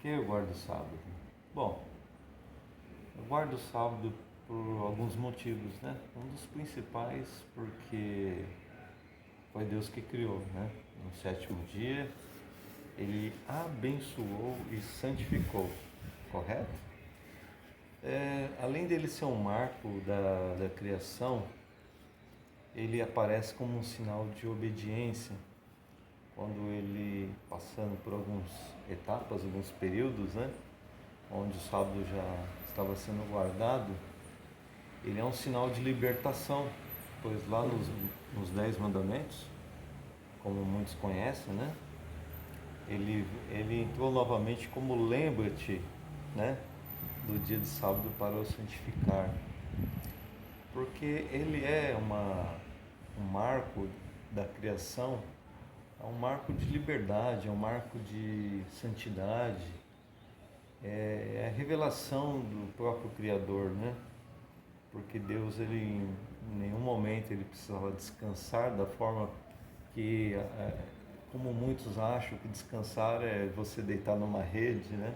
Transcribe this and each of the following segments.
que eu guardo o sábado? Bom, eu guardo o sábado por alguns motivos, né? Um dos principais porque foi Deus que criou, né? No sétimo dia, Ele abençoou e santificou, correto? Além dele ser um marco da criação, ele aparece como um sinal de obediência, quando ele, passando por algumas etapas, alguns períodos, né? Onde o sábado já estava sendo guardado, ele é um sinal de libertação, pois lá nos 10 mandamentos, como muitos conhecem, né? Ele entrou novamente como lembra-te, né? Do dia de sábado para o santificar, porque ele é um marco da criação, é um marco de liberdade, é um marco de santidade, é a revelação do próprio Criador, né? Porque Deus, ele em nenhum momento ele precisava descansar da forma que, como muitos acham que descansar é você deitar numa rede, né?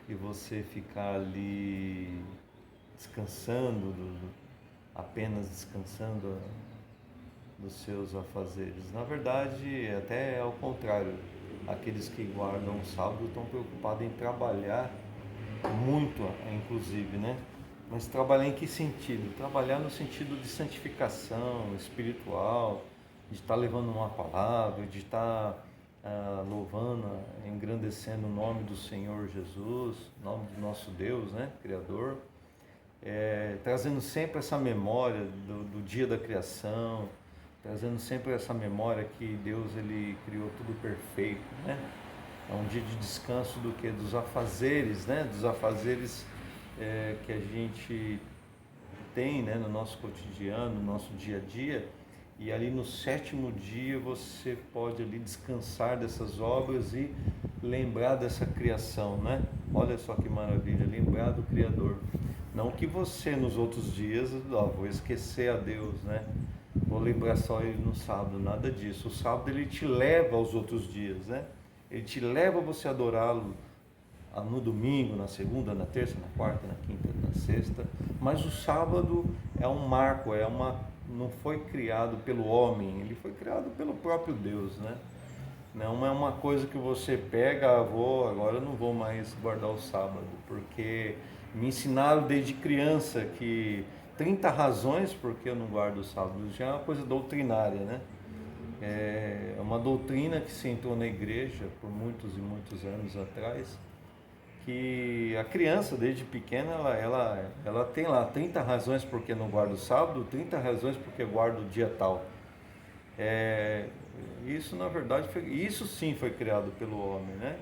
E você ficar ali descansando, apenas descansando dos seus afazeres. Na verdade, até ao contrário, aqueles que guardam o sábado estão preocupados em trabalhar muito, inclusive, né? Mas trabalhar em que sentido? Trabalhar no sentido de santificação espiritual, de estar levando uma palavra, de estar louvando, engrandecendo o nome do Senhor Jesus, o nome do nosso Deus, né? Criador. Trazendo sempre essa memória do dia da criação, trazendo sempre essa memória que Deus, ele criou tudo perfeito, né? É um dia de descanso do que? Dos afazeres, né? Dos afazeres que a gente tem, né? No nosso cotidiano, no nosso dia a dia. E ali no sétimo dia você pode ali descansar dessas obras e lembrar dessa criação, né? Olha só que maravilha, lembrar do Criador. Não que você nos outros dias, vou esquecer a Deus, né? Vou lembrar só Ele no sábado, nada disso. O sábado ele te leva aos outros dias, né? Ele te leva a você adorá-lo no domingo, na segunda, na terça, na quarta, na quinta, na sexta. Mas o sábado é um marco, não foi criado pelo homem, ele foi criado pelo próprio Deus, né? Não é uma coisa que você pega, agora eu não vou mais guardar o sábado, porque me ensinaram desde criança que 30 razões porque eu não guardo o sábado, já é uma coisa doutrinária, né? É uma doutrina que se entrou na igreja por muitos e muitos anos atrás, que a criança desde pequena ela tem lá 30 razões porque não guarda o sábado, 30 razões porque guarda o dia tal. Isso na verdade isso sim foi criado pelo homem, né?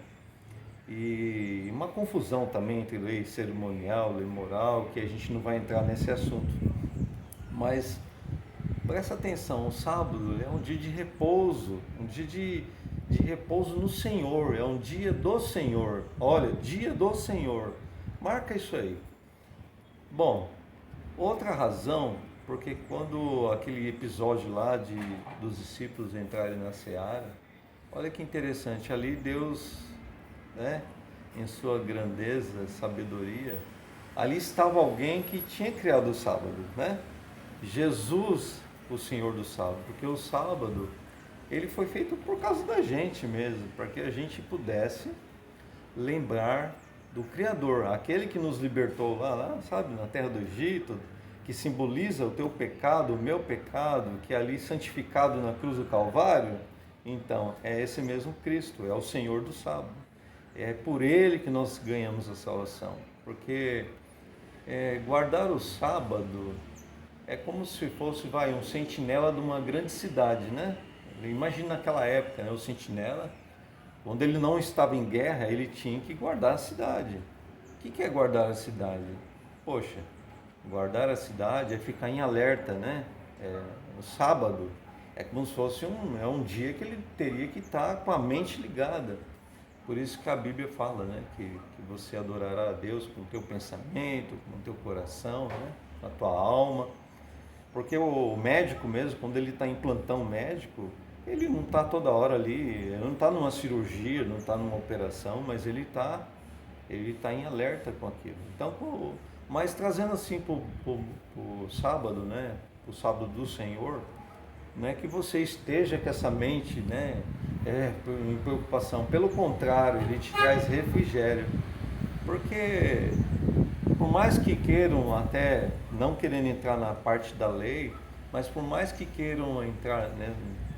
E uma confusão também entre lei cerimonial, lei moral, que a gente não vai entrar nesse assunto. Mas presta atenção, o sábado é um dia de repouso, um dia de repouso no Senhor, é um dia do Senhor. Olha, dia do Senhor, marca isso aí. Bom, outra razão, porque quando aquele episódio lá dos discípulos entrarem na seara, olha que interessante, ali Deus, né, em sua grandeza, sabedoria, ali estava alguém que tinha criado o sábado, né? Jesus, o Senhor do sábado, porque o sábado ele foi feito por causa da gente mesmo, para que a gente pudesse lembrar do Criador, aquele que nos libertou lá, sabe, na terra do Egito, que simboliza o teu pecado, o meu pecado, que é ali santificado na cruz do Calvário. Então, é esse mesmo Cristo, é o Senhor do sábado. É por Ele que nós ganhamos a salvação, porque guardar o sábado é como se fosse, um sentinela de uma grande cidade, né? Imagina naquela época, né? O sentinela, quando ele não estava em guerra, ele tinha que guardar a cidade. O que é guardar a cidade? Poxa, guardar a cidade é ficar em alerta, né? No sábado é como se fosse um dia que ele teria que estar com a mente ligada. Por isso que a Bíblia fala, né? Que você adorará a Deus com o teu pensamento, com o teu coração, né? Com a tua alma. Porque o médico mesmo, quando ele está em plantão médico, ele não está toda hora ali, ele não está numa cirurgia, não está numa operação, mas ele está Ele está em alerta com aquilo. Então, mas trazendo assim para o sábado, né? O sábado do Senhor, não é que você esteja com essa mente, né? Em preocupação. Pelo contrário, ele te traz refrigério. Porque por mais que queiram, até não querendo entrar na parte da lei, mas por mais que queiram entrar, né,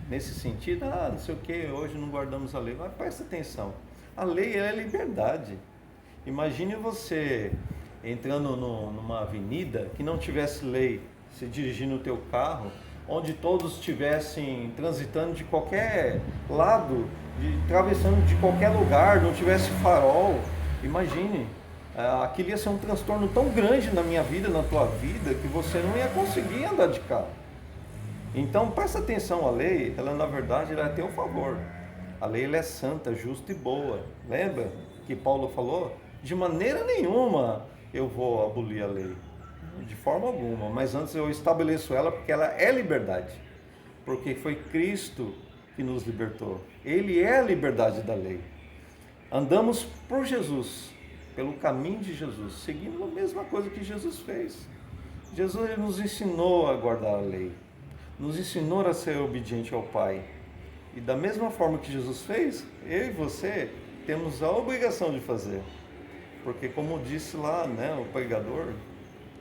nesse sentido, não sei o que, hoje não guardamos a lei, mas presta atenção, a lei é liberdade. Imagine você entrando numa avenida que não tivesse lei, se dirigindo o teu carro, onde todos estivessem transitando de qualquer lado, atravessando de qualquer lugar, não tivesse farol. Imagine, aquilo ia ser um transtorno tão grande na minha vida, na tua vida, que você não ia conseguir andar de carro. Então presta atenção, a lei, ela na verdade ela é a teu favor. A lei ela é santa, justa e boa. Lembra que Paulo falou? De maneira nenhuma eu vou abolir a lei, de forma alguma, mas antes eu estabeleço ela porque ela é liberdade, porque foi Cristo que nos libertou. Ele é a liberdade da lei. Andamos por Jesus, pelo caminho de Jesus, seguindo a mesma coisa que Jesus fez. Jesus ele nos ensinou a guardar a lei, nos ensinou a ser obediente ao Pai. E da mesma forma que Jesus fez, eu e você temos a obrigação de fazer. Porque como disse lá, né, o pregador,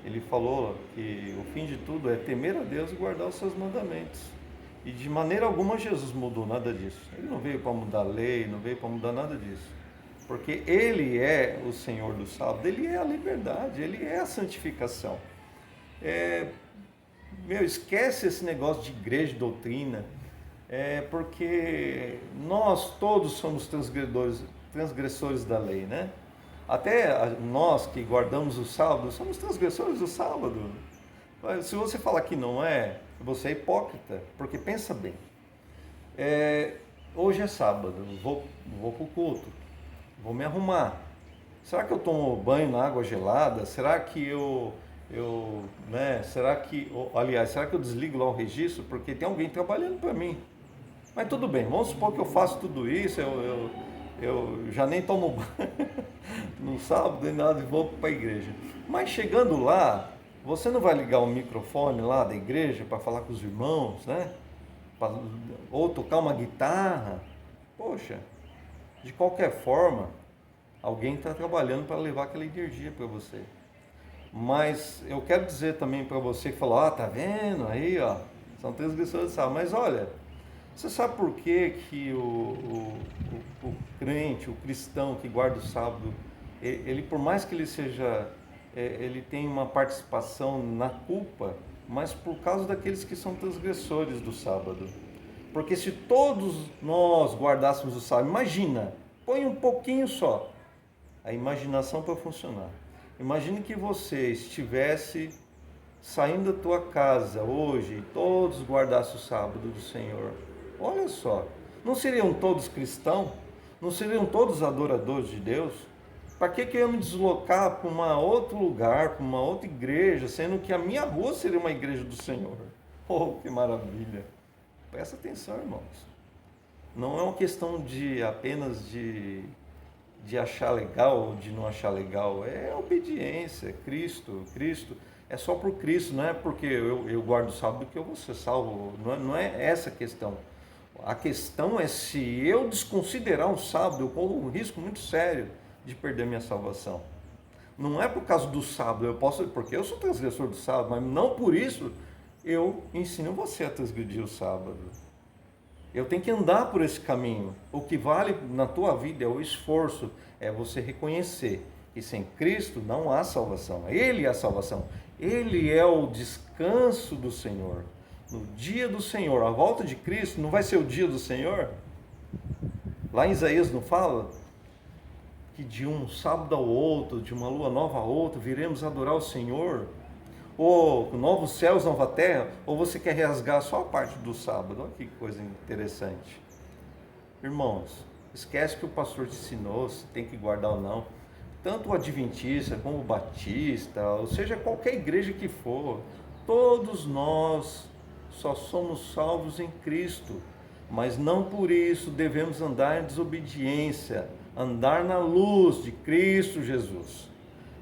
ele falou que o fim de tudo é temer a Deus e guardar os seus mandamentos. E de maneira alguma Jesus mudou nada disso. Ele não veio para mudar a lei, não veio para mudar nada disso. Porque Ele é o Senhor do sábado, Ele é a liberdade, Ele é a santificação. Esquece esse negócio de igreja e doutrina, porque nós todos somos transgressores da lei, né? Até nós que guardamos o sábado, somos transgressores do sábado. Se você falar que não é, você é hipócrita, porque pensa bem, hoje é sábado, vou para o culto, vou me arrumar. Será que eu tomo banho na água gelada? Será que será que eu desligo lá o registro? Porque tem alguém trabalhando para mim. Mas tudo bem, vamos supor que eu faço tudo isso, eu já nem tomo banho no sábado, nem nada, e vou para a igreja. Mas chegando lá, você não vai ligar o microfone lá da igreja para falar com os irmãos, né? Ou tocar uma guitarra. Poxa, de qualquer forma, alguém está trabalhando para levar aquela energia para você. Mas eu quero dizer também para você que falou, tá vendo aí, ó, são transgressores do sábado. Mas olha, você sabe por que o crente, o cristão que guarda o sábado, ele por mais que ele seja, ele tem uma participação na culpa, mas por causa daqueles que são transgressores do sábado. Porque se todos nós guardássemos o sábado, imagina, põe um pouquinho só, a imaginação para funcionar. Imagine que você estivesse saindo da tua casa hoje e todos guardassem o sábado do Senhor. Olha só, não seriam todos cristãos? Não seriam todos adoradores de Deus? Para que eu ia me deslocar para um outro lugar, para uma outra igreja, sendo que a minha rua seria uma igreja do Senhor? Oh, que maravilha! Presta atenção, irmãos. Não é uma questão apenas de achar legal ou de não achar legal. É obediência, Cristo. É só por Cristo, não é porque eu guardo o sábado que eu vou ser salvo. Não é essa a questão. A questão é se eu desconsiderar um sábado, eu corro um risco muito sério de perder minha salvação. Não é por causa do sábado, porque eu sou transgressor do sábado, mas não por isso eu ensino você a transgredir o sábado. Eu tenho que andar por esse caminho. O que vale na tua vida é o esforço, é você reconhecer que sem Cristo não há salvação. Ele é a salvação. Ele é o descanso do Senhor. No dia do Senhor, a volta de Cristo não vai ser o dia do Senhor? Lá em Isaías não fala que de um sábado ao outro, de uma lua nova a outra, viremos adorar o Senhor? Ou novos céus, nova terra? Ou você quer rasgar só a parte do sábado? Olha que coisa interessante. Irmãos, esquece que o pastor te ensinou se tem que guardar ou não. Tanto o adventista como o batista, ou seja, qualquer igreja que for, todos nós só somos salvos em Cristo, mas não por isso devemos andar em desobediência, andar na luz de Cristo Jesus,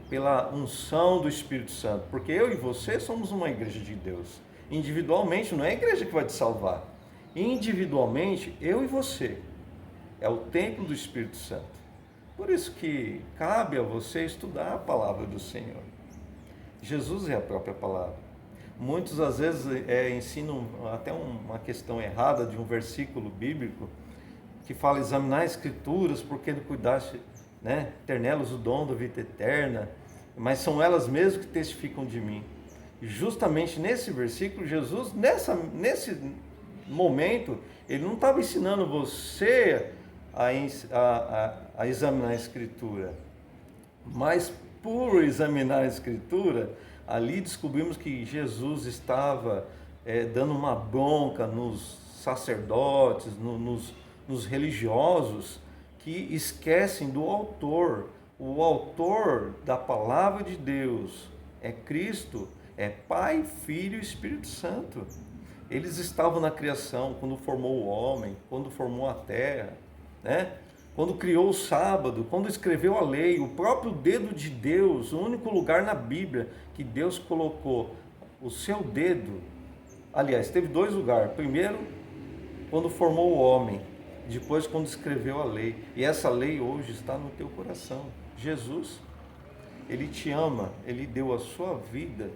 pela unção do Espírito Santo, porque eu e você somos uma igreja de Deus. Individualmente, não é a igreja que vai te salvar. Individualmente, eu e você, é o templo do Espírito Santo. Por isso que cabe a você estudar a palavra do Senhor. Jesus é a própria palavra. Muitos às vezes ensinam até uma questão errada de um versículo bíblico que fala examinar as escrituras porque não cuidaste, né, ter nelas o dom da vida eterna, mas são elas mesmas que testificam de mim. E justamente nesse versículo, Jesus, nesse momento, ele não estava ensinando você a examinar a escritura, mas por examinar a escritura, ali descobrimos que Jesus estava dando uma bronca nos sacerdotes, nos religiosos, que esquecem do autor. O autor da palavra de Deus é Cristo, é Pai, Filho e Espírito Santo. Eles estavam na criação, quando formou o homem, quando formou a terra, né? Quando criou o sábado, quando escreveu a lei, o próprio dedo de Deus, o único lugar na Bíblia que Deus colocou o seu dedo. Aliás, teve dois lugares. Primeiro, quando formou o homem, depois quando escreveu a lei. E essa lei hoje está no teu coração. Jesus, Ele te ama, Ele deu a sua vida.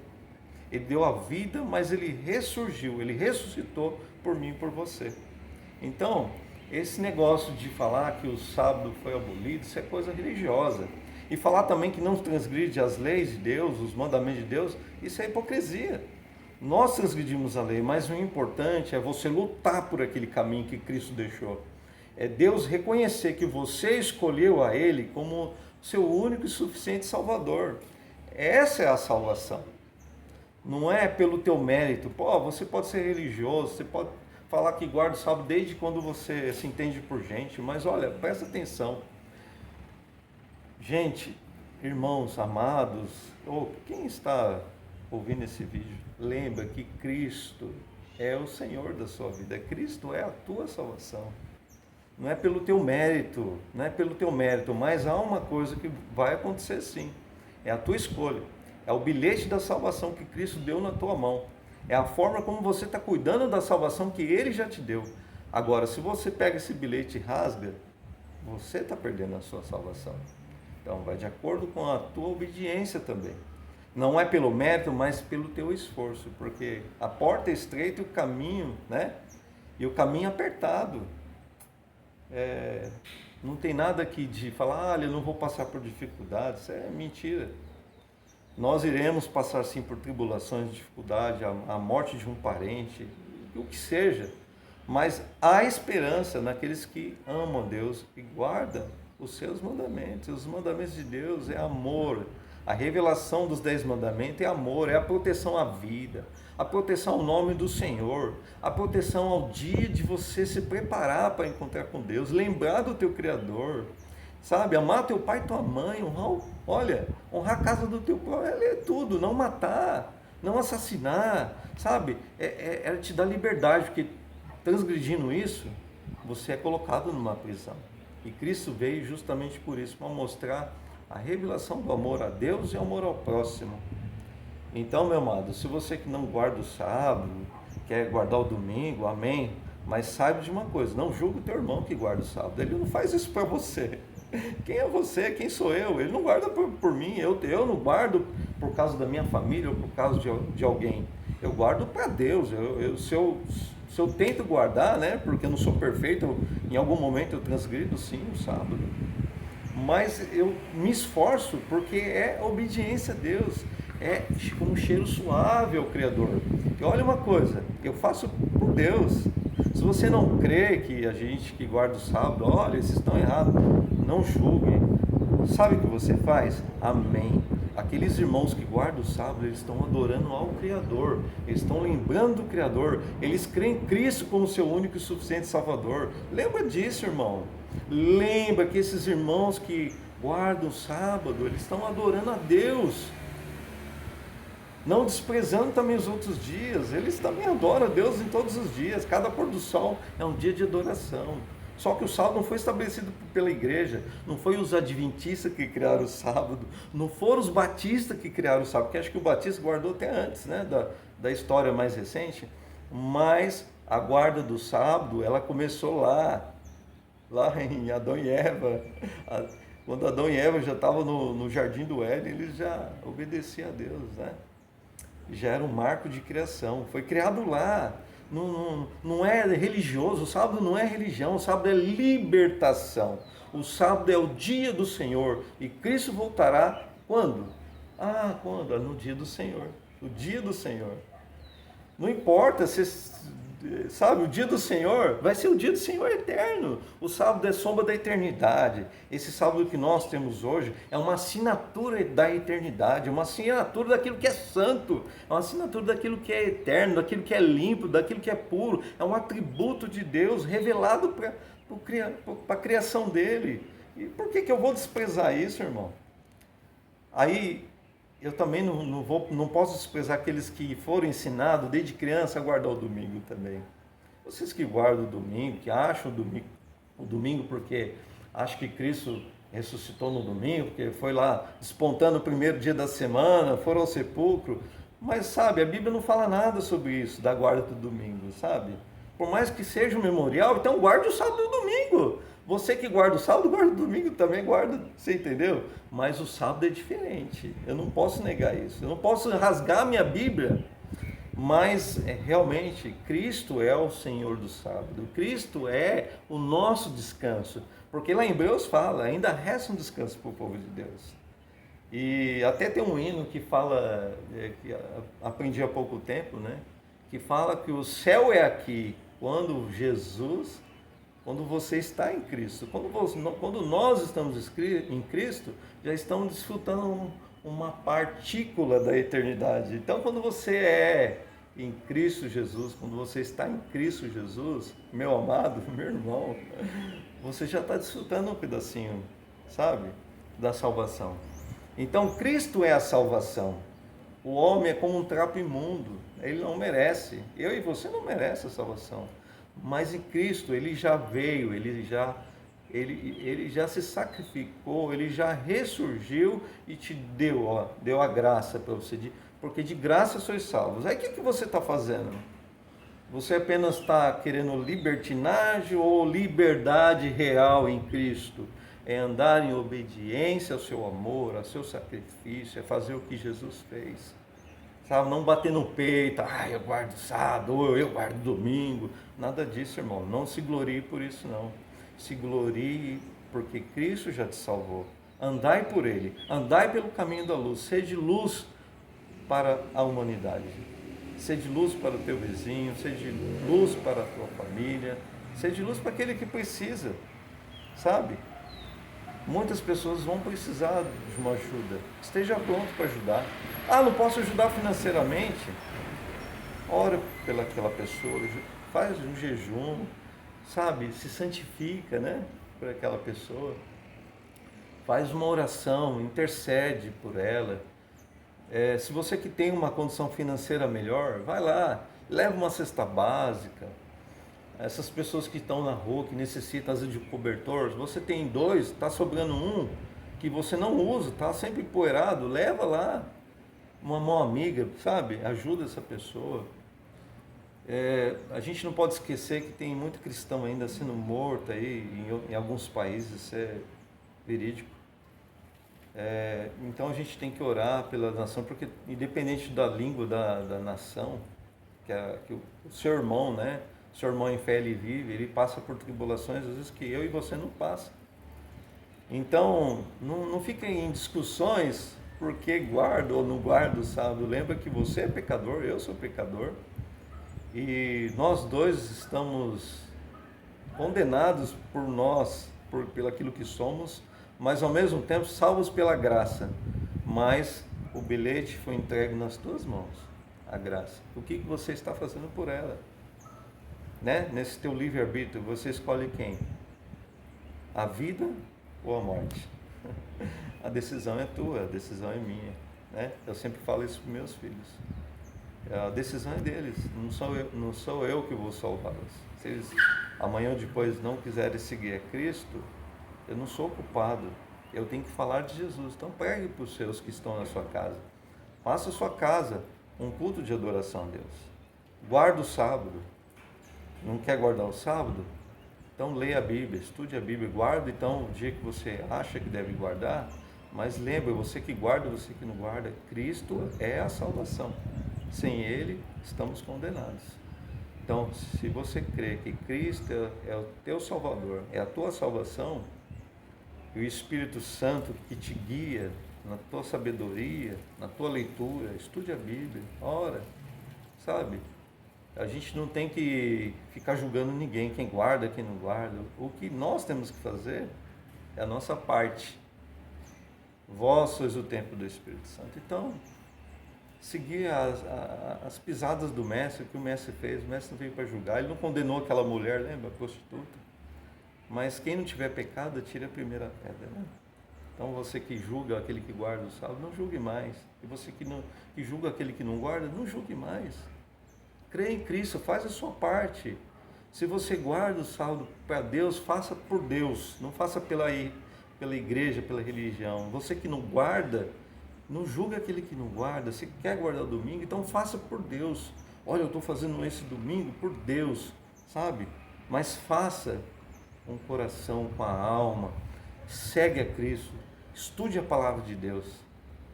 Ele deu a vida, mas Ele ressurgiu, Ele ressuscitou por mim e por você. Então, esse negócio de falar que o sábado foi abolido, isso é coisa religiosa. E falar também que não transgride as leis de Deus, os mandamentos de Deus, isso é hipocrisia. Nós transgredimos a lei, mas o importante é você lutar por aquele caminho que Cristo deixou. É Deus reconhecer que você escolheu a Ele como seu único e suficiente Salvador. Essa é a salvação. Não é pelo teu mérito. Pô, você pode ser religioso, você pode falar que guarda o sábado desde quando você se entende por gente, mas olha, presta atenção. Gente, irmãos amados, ou quem está ouvindo esse vídeo, lembra que Cristo é o Senhor da sua vida. Cristo é a tua salvação. Não é pelo teu mérito, não é pelo teu mérito, mas há uma coisa que vai acontecer sim. É a tua escolha. É o bilhete da salvação que Cristo deu na tua mão. É a forma como você está cuidando da salvação que Ele já te deu. Agora, se você pega esse bilhete e rasga, você está perdendo a sua salvação. Então, vai de acordo com a tua obediência também. Não é pelo mérito, mas pelo teu esforço. Porque a porta é estreita e o caminho, né? E o caminho é apertado. Não tem nada aqui de falar, eu não vou passar por dificuldades. Isso é mentira. Nós iremos passar sim por tribulações, dificuldade, a morte de um parente, o que seja, mas há esperança naqueles que amam a Deus e guardam os seus mandamentos. Os mandamentos de Deus é amor, a revelação dos 10 mandamentos é amor, é a proteção à vida, a proteção ao nome do Senhor, a proteção ao dia de você se preparar para encontrar com Deus, lembrar do teu Criador. Sabe, amar teu pai e tua mãe, honrar a casa do teu pai, é tudo, não matar, não assassinar, sabe, é te dar liberdade, porque transgredindo isso, você é colocado numa prisão. E Cristo veio justamente por isso, para mostrar a revelação do amor a Deus e amor ao próximo. Então, meu amado, se você que não guarda o sábado, quer guardar o domingo, amém, mas saiba de uma coisa, não julgue o teu irmão que guarda o sábado, ele não faz isso para você. Quem é você? Quem sou eu? Ele não guarda por mim, eu não guardo por causa da minha família ou por causa de alguém. Eu guardo para Deus. Se eu tento guardar, né, porque eu não sou perfeito, em algum momento eu transgrido sim o sábado. Mas eu me esforço porque é obediência a Deus. É como um cheiro suave ao Criador. E olha uma coisa, eu faço por Deus. Se você não crê que a gente que guarda o sábado, olha, vocês estão errados, não julgue. Sabe o que você faz? Amém. Aqueles irmãos que guardam o sábado, eles estão adorando ao Criador, eles estão lembrando do Criador, eles creem em Cristo como seu único e suficiente Salvador. Lembra disso, irmão. Lembra que esses irmãos que guardam o sábado, eles estão adorando a Deus. Não desprezando também os outros dias, eles também adoram a Deus em todos os dias. Cada pôr do sol é um dia de adoração. Só que o sábado não foi estabelecido pela igreja, não foi os adventistas que criaram o sábado, não foram os batistas que criaram o sábado, porque acho que o batista guardou até antes, né, da história mais recente, mas a guarda do sábado, ela começou lá em Adão e Eva. Quando Adão e Eva já estavam no jardim do Éden, eles já obedeciam a Deus, né? Já era um marco de criação, foi criado lá. Não é religioso, o sábado não é religião, o sábado é libertação. O sábado é o dia do Senhor e Cristo voltará quando? Quando? No dia do Senhor, o dia do Senhor. Não importa se, sabe, o dia do Senhor vai ser o dia do Senhor eterno. O sábado é sombra da eternidade. Esse sábado que nós temos hoje é uma assinatura da eternidade, uma assinatura daquilo que é santo, é uma assinatura daquilo que é eterno, daquilo que é limpo, daquilo que é puro. É um atributo de Deus revelado para a criação dele. E por que eu vou desprezar isso, irmão? Aí eu também não posso desprezar aqueles que foram ensinados desde criança a guardar o domingo também. Vocês que guardam o domingo, que acham o domingo porque acham que Cristo ressuscitou no domingo, porque foi lá despontando o primeiro dia da semana, foram ao sepulcro. Mas sabe, a Bíblia não fala nada sobre isso, da guarda do domingo, sabe? Por mais que seja um memorial, então guarde o sábado e o domingo. Você que guarda o sábado, guarda o domingo também, guarda, você entendeu? Mas o sábado é diferente, eu não posso negar isso, eu não posso rasgar minha Bíblia, mas realmente Cristo é o Senhor do sábado, Cristo é o nosso descanso, porque lá em Hebreus fala, ainda resta um descanso para o povo de Deus. E até tem um hino que fala, que aprendi há pouco tempo, né? Que fala que o céu é aqui, quando você está em Cristo. Quando nós estamos em Cristo, já estamos desfrutando uma partícula da eternidade. Então, quando você é em Cristo Jesus, quando você está em Cristo Jesus, meu amado, meu irmão, você já está desfrutando um pedacinho, sabe, da salvação. Então, Cristo é a salvação. O homem é como um trapo imundo, ele não merece. Eu e você não merecem a salvação. Mas em Cristo ele já veio, ele já se sacrificou, ele já ressurgiu e te deu a graça para você, porque de graça sois salvos. Aí o que você está fazendo? Você apenas está querendo libertinagem ou liberdade real em Cristo? É andar em obediência ao seu amor, ao seu sacrifício, é fazer o que Jesus fez. Sabe, não bater no peito, eu guardo sábado, ou eu guardo domingo. Nada disso, irmão. Não se glorie por isso, não. Se glorie porque Cristo já te salvou. Andai por Ele, andai pelo caminho da luz. Sede luz para a humanidade. Sede luz para o teu vizinho, sede luz para a tua família, sede luz para aquele que precisa, sabe? Muitas pessoas vão precisar de uma ajuda. Esteja pronto para ajudar. Não posso ajudar financeiramente? Ora pelaquela pessoa, faz um jejum, sabe? Se santifica, né? Por aquela pessoa. Faz uma oração, intercede por ela. Se você que tem uma condição financeira melhor, vai lá, leva uma cesta básica. Essas pessoas que estão na rua, que necessitam às vezes de cobertor, você tem 2, está sobrando um, que você não usa, está sempre empoeirado, leva lá, uma mão amiga, sabe? Ajuda essa pessoa. A gente não pode esquecer que tem muito cristão ainda sendo morto aí, em alguns países, isso é verídico. Então a gente tem que orar pela nação, porque independente da língua da nação, que o seu irmão, né? Seu irmão em fé ele vive, ele passa por tribulações às vezes que eu e você não passa. Então, não fiquem em discussões porque guardo ou não guardo o sábado. Lembra que você é pecador, eu sou pecador. E nós dois estamos condenados pelo aquilo que somos, mas ao mesmo tempo salvos pela graça. Mas o bilhete foi entregue nas tuas mãos, a graça. O que você está fazendo por ela? Né? Nesse teu livre-arbítrio, você escolhe quem? A vida ou a morte? A decisão é tua, a decisão é minha. Né? Eu sempre falo isso para meus filhos. A decisão é deles, não sou eu que vou salvá-los. Se eles amanhã ou depois não quiserem seguir a Cristo, eu não sou culpado. Eu tenho que falar de Jesus. Então pegue para os seus que estão na sua casa. Faça a sua casa um culto de adoração a Deus. Guarda o sábado. Não quer guardar o sábado? Então leia a Bíblia, estude a Bíblia, guarda então o dia que você acha que deve guardar, mas lembre, você que guarda, você que não guarda, Cristo é a salvação. Sem Ele, estamos condenados. Então, se você crê que Cristo é o teu Salvador, é a tua salvação, e o Espírito Santo que te guia na tua sabedoria, na tua leitura, estude a Bíblia, ora, sabe? A gente não tem que ficar julgando ninguém, quem guarda, quem não guarda. O que nós temos que fazer é a nossa parte. Vós sois o templo do Espírito Santo. Então, seguir as pisadas do mestre, o que o mestre fez. O mestre não veio para julgar, ele não condenou aquela mulher, lembra, a prostituta. Mas quem não tiver pecado, tira a primeira pedra, né? Então você que julga aquele que guarda o sábado, não julgue mais. E você que julga aquele que não guarda, não julgue mais. Crê em Cristo, faz a sua parte. Se você guarda o sábado para Deus, faça por Deus, não faça pela igreja, pela religião. Você que não guarda, não julga aquele que não guarda. Se quer guardar o domingo, então faça por Deus. Olha, eu estou fazendo esse domingo por Deus, sabe? Mas faça com o coração, com a alma. Segue a Cristo, estude a palavra de Deus,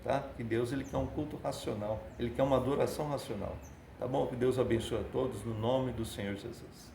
tá? Que Deus, ele quer um culto racional, ele quer uma adoração racional. Tá bom? Que Deus abençoe a todos, no nome do Senhor Jesus.